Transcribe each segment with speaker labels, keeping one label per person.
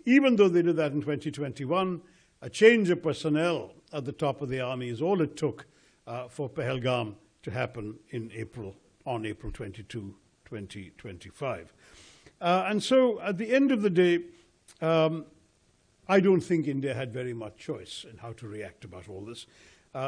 Speaker 1: Even though they did that in 2021, a change of personnel at the top of the army is all it took for Pahalgam to happen on April 22, 2025. And so at the end of the day, I don't think India had very much choice in how to react about all this.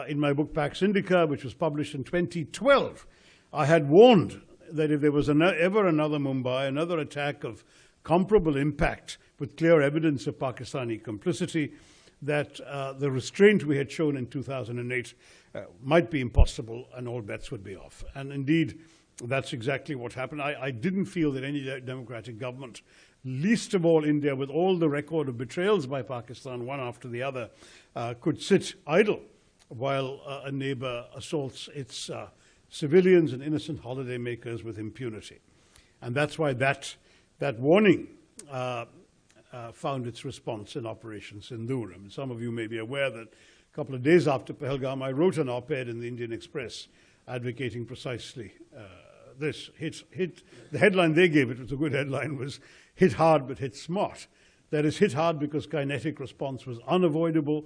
Speaker 1: In my book, Pax Indica, which was published in 2012, I had warned that if there was ever another Mumbai, another attack of comparable impact with clear evidence of Pakistani complicity, that the restraint we had shown in 2008 might be impossible and all bets would be off. And indeed, that's exactly what happened. I didn't feel that any democratic government, least of all India, with all the record of betrayals by Pakistan, one after the other, could sit idle while a neighbor assaults its civilians and innocent holidaymakers with impunity. And that's why that warning found its response in Operation Sindoor. I mean, some of you may be aware that a couple of days after Pahalgam, I wrote an op-ed in the Indian Express advocating precisely this. The headline they gave, it was a good headline, was "Hit hard but hit smart." That is, hit hard because kinetic response was unavoidable.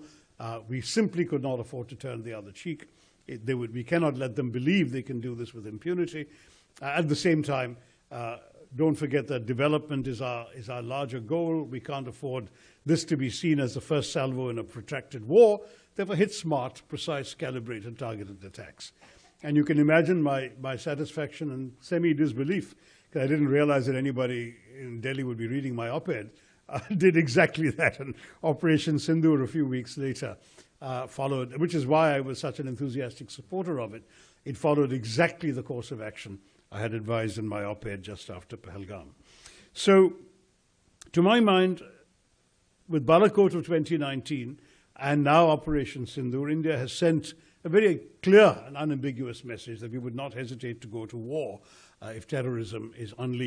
Speaker 1: We simply could not afford to turn the other cheek. We cannot let them believe they can do this with impunity. At the same time, don't forget that development is our larger goal. We can't afford this to be seen as the first salvo in a protracted war. Therefore, hit smart, precise, calibrated, targeted attacks. And you can imagine my satisfaction and semi-disbelief, because I didn't realize that anybody in Delhi would be reading my op-ed, did exactly that. And Operation Sindoor a few weeks later followed, which is why I was such an enthusiastic supporter of it. It followed exactly the course of action I had advised in my op-ed just after Pahalgam. So, to my mind, with Balakot of 2019 and now Operation Sindoor, India has sent a very clear and unambiguous message that we would not hesitate to go to war if terrorism is unleashed